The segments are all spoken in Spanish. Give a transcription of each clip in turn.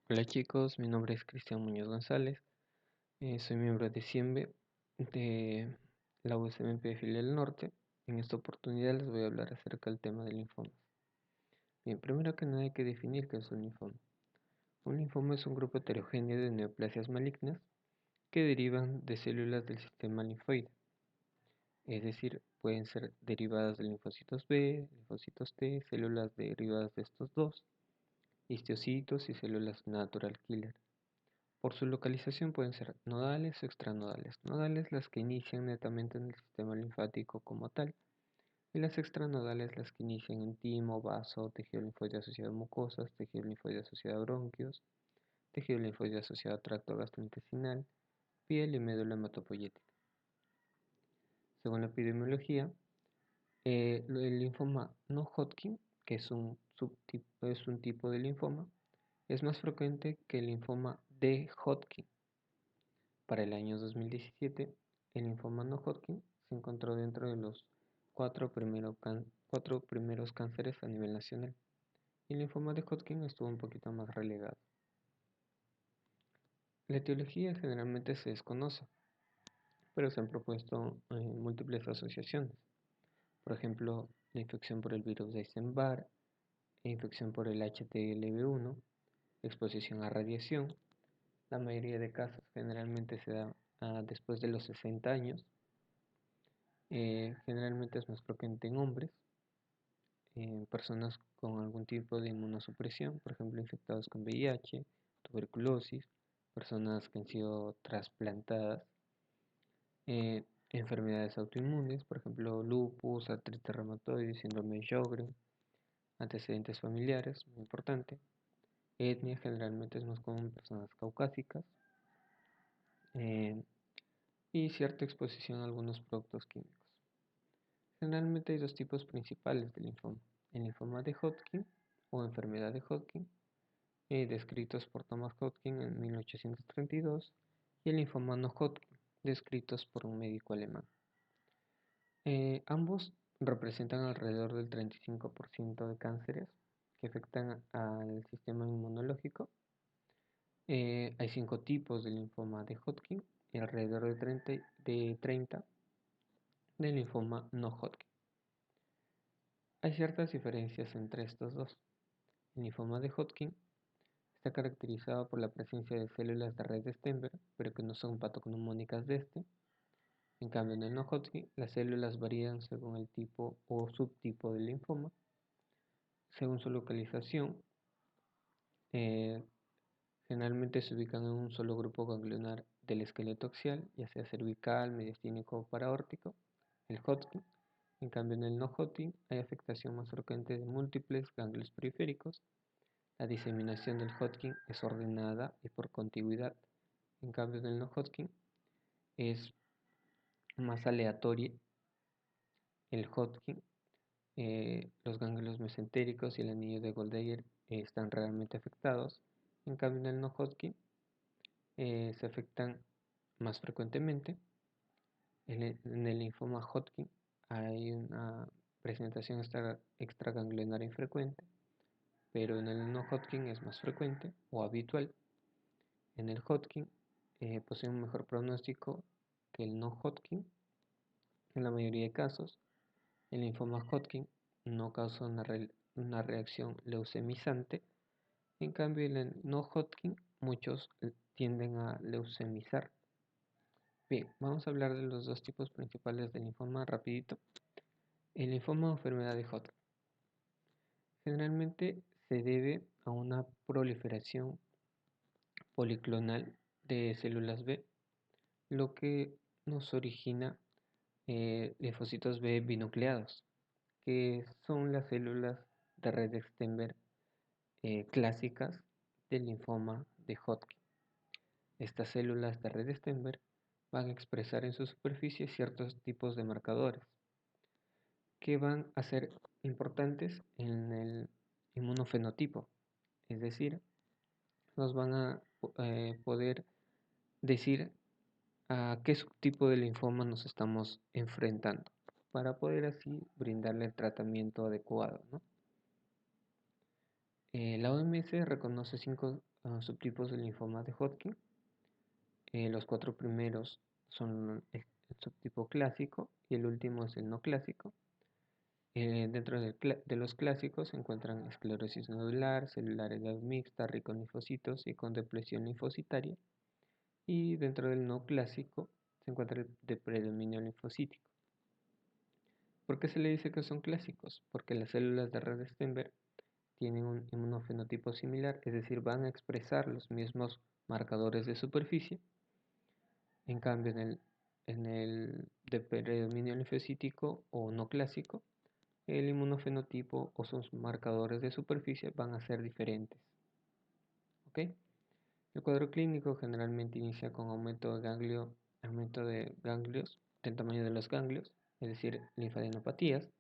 Hola chicos, mi nombre es Cristian Muñoz González, soy miembro de CIEMBE de la USMP Filial Norte. En esta oportunidad les voy a hablar acerca del tema del linfoma. Bien, primero que nada hay que definir qué es un linfoma. Un linfoma es un grupo heterogéneo de neoplasias malignas que derivan de células del sistema linfoide, es decir, pueden ser derivadas de linfocitos B, linfocitos T, células derivadas de estos dos, histocitos y células natural killer. Por su localización pueden ser nodales o extranodales. Nodales las que inician netamente en el sistema linfático como tal, y las extranodales las que inician en timo, vaso, tejido linfoide asociado a mucosas, tejido linfoide asociado a bronquios, tejido linfoide asociado a tracto gastrointestinal, piel y médula hematopoyética. Según la epidemiología, el linfoma no Hodgkin, que es un tipo de linfoma, es más frecuente que el linfoma de Hodgkin. Para el año 2017, el linfoma no Hodgkin se encontró dentro de los cuatro primeros cánceres a nivel nacional, y el linfoma de Hodgkin estuvo un poquito más relegado. La etiología generalmente se desconoce, pero se han propuesto múltiples asociaciones. Por ejemplo, la infección por el virus de Epstein-Barr, infección por el HTLV1, exposición a radiación. La mayoría de casos generalmente se da después de los 60 años. Generalmente es más frecuente en hombres, en personas con algún tipo de inmunosupresión, por ejemplo, infectados con VIH, tuberculosis, personas que han sido trasplantadas, enfermedades autoinmunes, por ejemplo, lupus, artritis reumatoide, síndrome de Sjögren, antecedentes familiares, muy importante. Etnia generalmente es más común en personas caucásicas, eh, y cierta exposición a algunos productos químicos. Generalmente hay dos tipos principales de linfoma: el linfoma de Hodgkin o enfermedad de Hodgkin, descritos por Thomas Hodgkin en 1832, y el linfoma no Hodgkin, descritos por un médico alemán. Ambos representan alrededor del 35% de cánceres que afectan al sistema inmunológico. Hay 5 tipos de linfoma de Hodgkin y alrededor de 30 de linfoma no Hodgkin. Hay ciertas diferencias entre estos dos. El linfoma de Hodgkin está caracterizado por la presencia de células de red de Stenberg, pero que no son patognomónicas de este. En cambio, en el no Hodgkin, las células varían según el tipo o subtipo del linfoma, según su localización. eh, Generalmente se ubican en un solo grupo ganglionar del esqueleto axial, ya sea cervical, mediastínico o paraórtico, el Hodgkin. En cambio, en el no Hodgkin hay afectación más frecuente de múltiples ganglios periféricos. La diseminación del Hodgkin es ordenada y por contigüidad. En cambio, en el no Hodgkin es más aleatoria. El Hodgkin, los ganglios mesentéricos y el anillo de Goldeier están realmente afectados. En cambio, en el no Hodgkin se afectan más frecuentemente. En el linfoma Hodgkin hay una presentación extraganglionar infrecuente, pero en el no Hodgkin es más frecuente o habitual. En el Hodgkin posee un mejor pronóstico que el no Hodgkin. En la mayoría de casos, el linfoma Hodgkin no causa una reacción leucemizante. En cambio, en el no Hodgkin, muchos tienden a leucemizar. Bien, vamos a hablar de los dos tipos principales de linfoma rapidito. El linfoma o enfermedad de Hodgkin generalmente se debe a una proliferación policlonal de células B, lo que nos origina linfocitos B binucleados, que son las células de red de Stenberg clásicas del linfoma de Hodgkin. Estas células de red de Stenberg van a expresar en su superficie ciertos tipos de marcadores que van a ser importantes en el inmunofenotipo, es decir, nos van a poder decir a qué subtipo de linfoma nos estamos enfrentando para poder así brindarle el tratamiento adecuado, ¿no? La OMS reconoce 5 subtipos del linfoma de Hodgkin. Los 4 primeros son el subtipo clásico y el último es el no clásico. Dentro de los clásicos se encuentran esclerosis nodular, celular edad mixta, rico en linfocitos y con depresión linfocitaria. Y dentro del no clásico se encuentra el de predominio linfocítico. ¿Por qué se le dice que son clásicos? Porque las células de Redd-Steinberg tienen un inmunofenotipo similar, es decir, van a expresar los mismos marcadores de superficie. En cambio, en el de predominio linfocítico o no clásico, el inmunofenotipo o sus marcadores de superficie van a ser diferentes. ¿Ok? El cuadro clínico generalmente inicia con aumento de ganglios, del tamaño de los ganglios, es decir, linfadenopatías,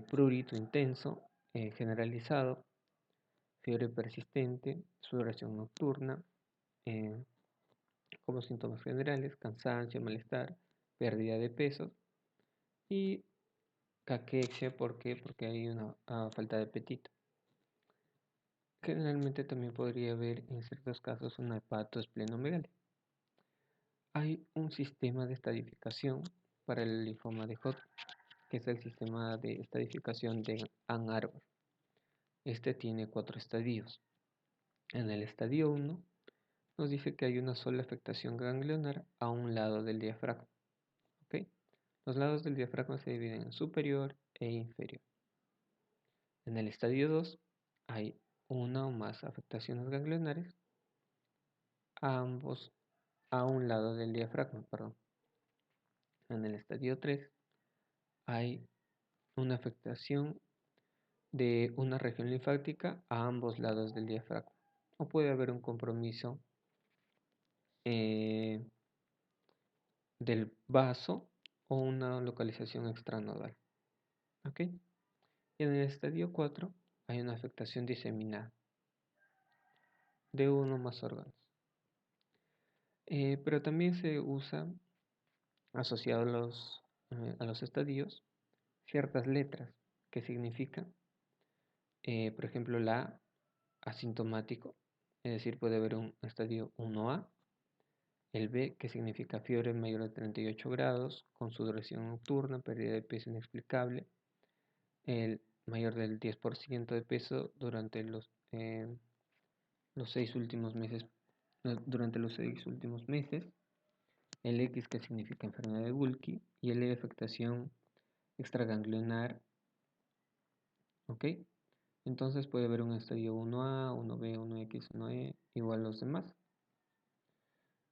prurito intenso, generalizado, fiebre persistente, sudoración nocturna, eh, como síntomas generales, cansancio, malestar, pérdida de peso y caquexia, ¿por qué? Porque hay una falta de apetito. Generalmente también podría haber en ciertos casos una hepatoesplenomegalia. Hay un sistema de estadificación para el linfoma de Hodgkin, que es el sistema de estadificación de Ann Arbor. Este tiene 4 estadios. En el estadio 1 nos dice que hay una sola afectación ganglionar a un lado del diafragma. ¿Ok? Los lados del diafragma se dividen en superior e inferior. En el estadio 2 hay una o más afectaciones ganglionares a un lado del diafragma, perdón. En el estadio 3 hay una afectación de una región linfática a ambos lados del diafragma. O puede haber un compromiso eh, del vaso o una localización extranodal. ¿Ok? Y en el estadio 4 hay una afectación diseminada de uno o más órganos. Pero también se usa asociado a los estadios ciertas letras que significan, por ejemplo, la A, asintomático, es decir, puede haber un estadio 1A, el B, que significa fiebre mayor de 38 grados, con sudoración nocturna, pérdida de peso inexplicable, el mayor del 10% de peso durante los 6 últimos meses, el X, que significa enfermedad de Wilkie, y el E, afectación extraganglionar. ¿Ok? Entonces puede haber un estadio 1A, 1B, 1X, 1E, igual a los demás.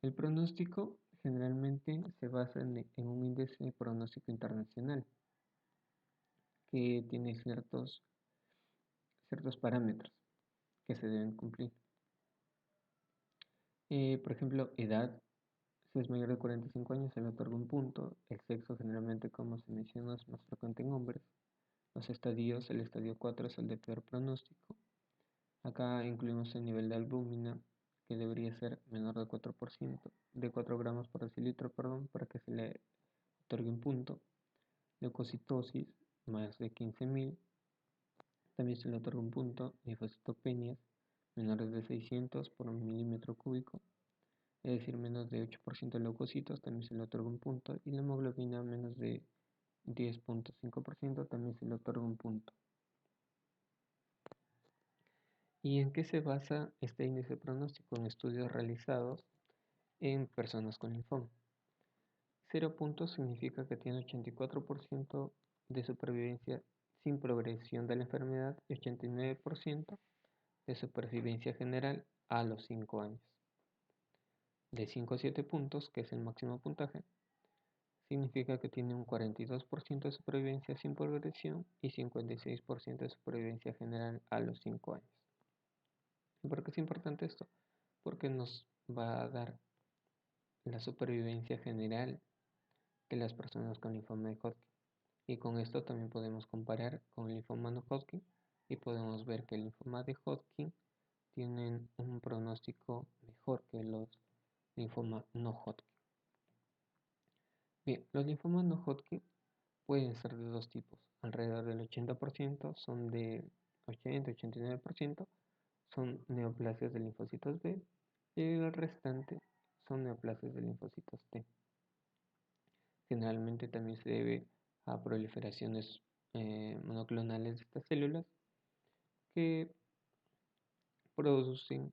El pronóstico generalmente se basa en un índice de pronóstico internacional que tiene ciertos parámetros que se deben cumplir. Por ejemplo, edad, si es mayor de 45 años se le otorga un punto. El sexo generalmente, como se mencionó, es más frecuente en hombres. Los estadios, el estadio 4 es el de peor pronóstico. Acá incluimos el nivel de albúmina, que debería ser menor de 4%, de 4 gramos por decilitro, perdón, para que se le otorgue un punto. Leucocitosis, más de 15.000, también se le otorga un punto. Linfocitopenias, menores de 600 por milímetro cúbico, es decir, menos de 8% de leucocitos, también se le otorga un punto. Y la hemoglobina, menos de 10.5%, también se le otorga un punto. ¿Y en qué se basa este índice de pronóstico? En estudios realizados en personas con linfoma. 0 puntos significa que tiene 84% de supervivencia sin progresión de la enfermedad y 89% de supervivencia general a los 5 años. De 5 a 7 puntos, que es el máximo puntaje, significa que tiene un 42% de supervivencia sin progresión y 56% de supervivencia general a los 5 años. ¿Y por qué es importante esto? Porque nos va a dar la supervivencia general de las personas con linfoma de Hodgkin. Y con esto también podemos comparar con el linfoma no Hodgkin y podemos ver que el linfoma de Hodgkin tienen un pronóstico mejor que los linfomas no Hodgkin. Bien, los linfomas no Hodgkin pueden ser de dos tipos. Alrededor del 80% son de 80-89% son neoplasias de linfocitos B y el restante son neoplasias de linfocitos T. Generalmente también se debe a proliferaciones monoclonales de estas células que producen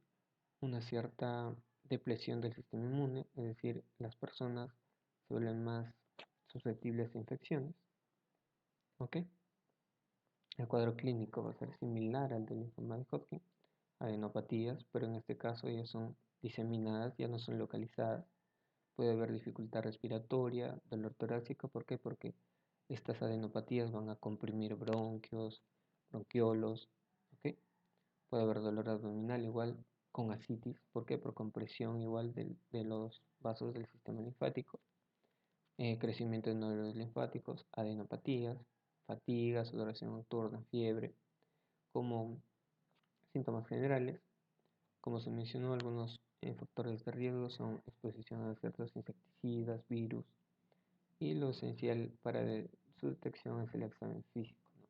una cierta depresión del sistema inmune, es decir, las personas se vuelven más susceptibles a infecciones. ¿Ok? El cuadro clínico va a ser similar al del linfoma de Hodgkin, adenopatías, pero en este caso ya son diseminadas, ya no son localizadas. Puede haber dificultad respiratoria, dolor torácico, ¿por qué? Porque estas adenopatías van a comprimir bronquios, bronquiolos, ¿ok? Puede haber dolor abdominal igual con ascitis, ¿por qué? Por compresión igual de los vasos del sistema linfático, crecimiento de nódulos linfáticos, adenopatías, fatiga, sudoración nocturna, fiebre, como síntomas generales. Como se mencionó, algunos factores de riesgo son exposición a ciertos insecticidas, virus, y lo esencial para su detección es el examen físico, ¿no?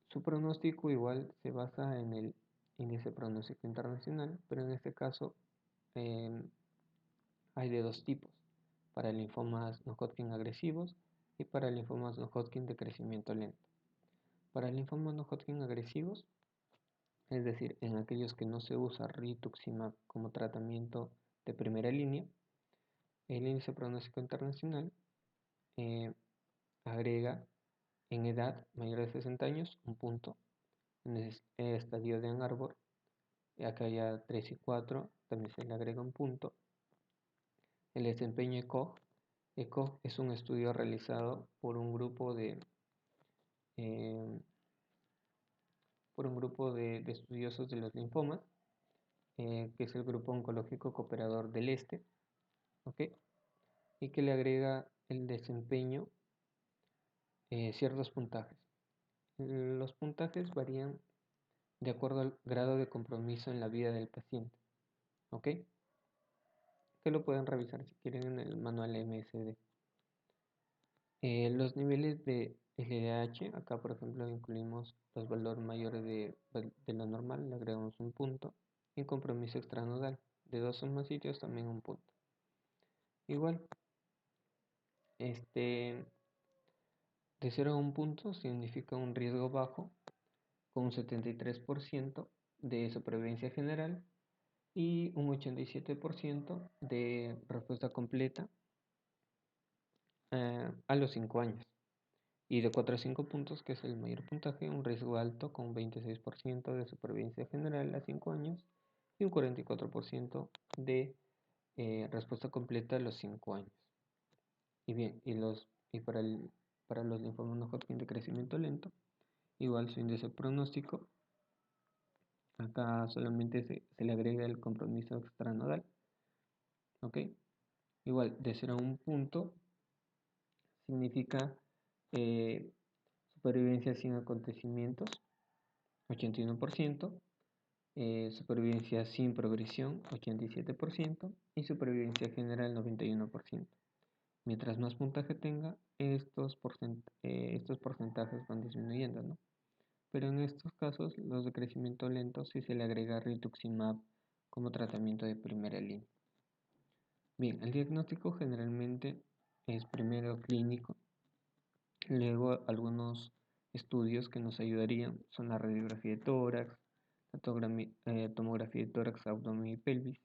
Su pronóstico igual se basa en el índice pronóstico internacional, pero en este caso em, hay de dos tipos, para linfomas no Hodgkin agresivos y para linfomas no Hodgkin de crecimiento lento. Para linfomas no Hodgkin agresivos, es decir, en aquellos que no se usa rituximab como tratamiento de primera línea, el índice pronóstico internacional eh, agrega en edad mayor de 60 años un punto, en el estadio de Ann Arbor, acá ya 3 y 4 también se le agrega un punto. El desempeño ECOG. ECOG es un estudio realizado eh, por un grupo de estudiosos de los linfomas, que es el Grupo Oncológico Cooperador del Este, ¿ok? Y que le agrega el desempeño ciertos puntajes. Los puntajes varían de acuerdo al grado de compromiso en la vida del paciente, ¿ok? Que lo pueden revisar si quieren en el manual MSD. Los niveles de LDH, acá por ejemplo incluimos los valores mayores de lo normal, le agregamos un punto, y compromiso extranodal, de 2 o más sitios también un punto. Igual, de 0 a 1 punto significa un riesgo bajo, con un 73% de supervivencia general y un 87% de respuesta completa a los 5 años. Y de 4 a 5 puntos, que es el mayor puntaje, un riesgo alto con un 26% de supervivencia general a 5 años y un 44% de respuesta completa a los 5 años. Y bien, para los linfomas no Hodgkin de crecimiento lento, igual su índice pronóstico, acá solamente se le agrega el compromiso extranodal, ¿ok? Igual, de 0 a 1 punto significa eh, supervivencia sin acontecimientos, 81%, supervivencia sin progresión, 87%, y supervivencia general, 91%. Mientras más puntaje tenga, estos porcentajes van disminuyendo, ¿no? Pero en estos casos, los de crecimiento lento, sí se le agrega rituximab como tratamiento de primera línea. Bien, el diagnóstico generalmente es primero clínico, luego algunos estudios que nos ayudarían son la radiografía de tórax, la tomografía de tórax, abdomen y pelvis,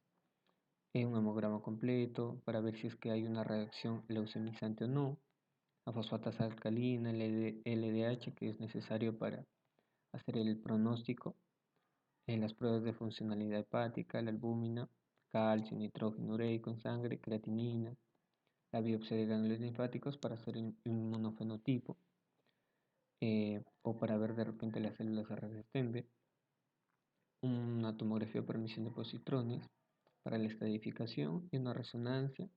un hemograma completo para ver si es que hay una reacción leucemizante o no, la fosfatasa alcalina, el LDH que es necesario para hacer el pronóstico, en las pruebas de funcionalidad hepática, la albúmina, calcio, nitrógeno ureico en sangre, creatinina, la biopsia de ganglios linfáticos para hacer el inmunofenotipo, o para ver de repente las células RSTEMB, una tomografía por emisión de positrones para la estadificación y una resonancia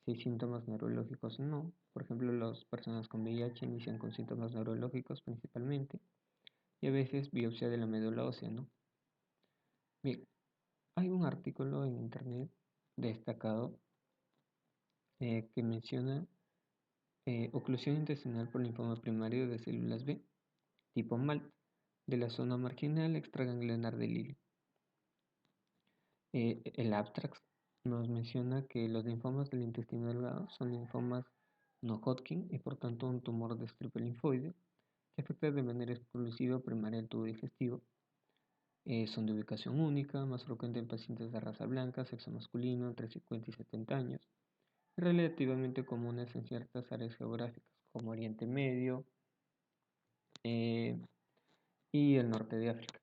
si hay síntomas neurológicos o no. Por ejemplo, las personas con VIH inician con síntomas neurológicos principalmente y a veces biopsia de la médula ósea, ¿no? Bien, hay un artículo en internet destacado que menciona oclusión intestinal por linfoma primario de células B, tipo MALT, de la zona marginal extraganglionar del hilo. El abstract nos menciona que los linfomas del intestino delgado son linfomas no Hodgkin y por tanto un tumor de estripe linfoide que afecta de manera exclusiva primaria el tubo digestivo. Son de ubicación única, más frecuente en pacientes de raza blanca, sexo masculino, entre 50 y 70 años, y relativamente comunes en ciertas áreas geográficas como Oriente Medio eh, y el norte de África.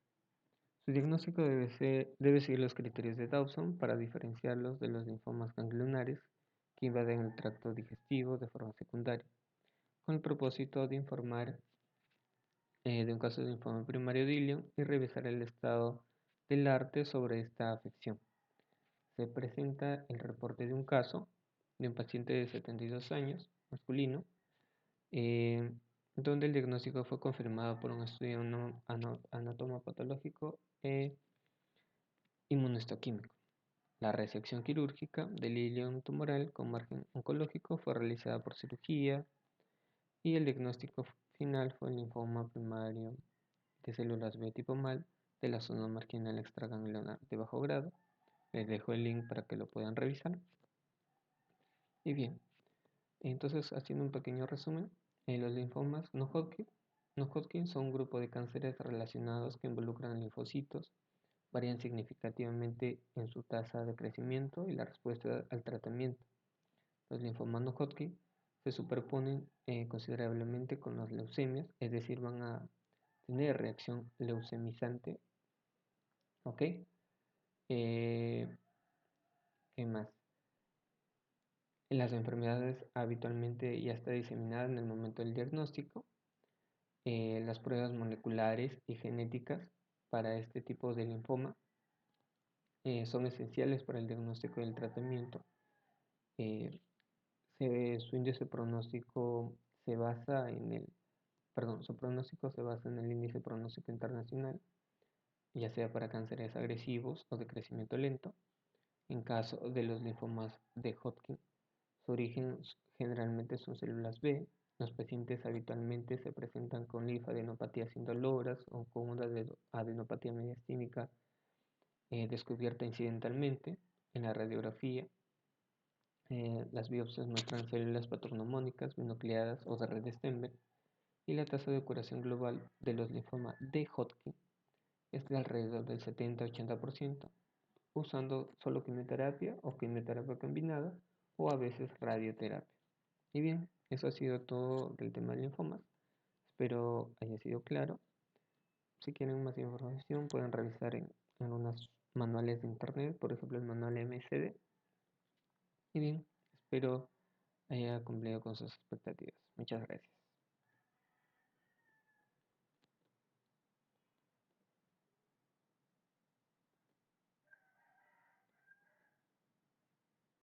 Su diagnóstico debe seguir los criterios de Dawson para diferenciarlos de los linfomas ganglionares que invaden el tracto digestivo de forma secundaria, con el propósito de informar de un caso de linfoma primario de Ilion y revisar el estado del arte sobre esta afección. Se presenta el reporte de un caso de un paciente de 72 años, masculino, eh, donde el diagnóstico fue confirmado por un estudio anatomopatológico e inmunohistoquímico. La resección quirúrgica del ilion tumoral con margen oncológico fue realizada por cirugía y el diagnóstico final fue el linfoma primario de células B tipo mal de la zona marginal extraganglionar de bajo grado. Les dejo el link para que lo puedan revisar. Y bien, entonces haciendo un pequeño resumen, los linfomas no Hodgkin son un grupo de cánceres relacionados que involucran linfocitos, varían significativamente en su tasa de crecimiento y la respuesta al tratamiento. Los linfomas no Hodgkin se superponen considerablemente con las leucemias, es decir, van a tener reacción leucemizante. ¿Ok? ¿Qué más? Las enfermedades habitualmente ya está diseminada en el momento del diagnóstico. Las pruebas moleculares y genéticas para este tipo de linfoma son esenciales para el diagnóstico y el tratamiento. Su índice pronóstico se basa en su pronóstico se basa en el índice pronóstico internacional, ya sea para cánceres agresivos o de crecimiento lento. En caso de los linfomas de Hodgkin, su origen generalmente son células B. Los pacientes habitualmente se presentan con linfadenopatías indoloras o con una adenopatía mediastínica descubierta incidentalmente en la radiografía. Las biopsias muestran células patognomónicas, binucleadas o de red de Stenberg, y la tasa de curación global de los linfomas de Hodgkin es de alrededor del 70-80%, usando solo quimioterapia o quimioterapia combinada o a veces radioterapia. Y bien, eso ha sido todo del tema de linfomas. Espero haya sido claro. Si quieren más información pueden revisar en algunos manuales de internet, por ejemplo el manual MSD. Y bien, espero haya cumplido con sus expectativas. Muchas gracias.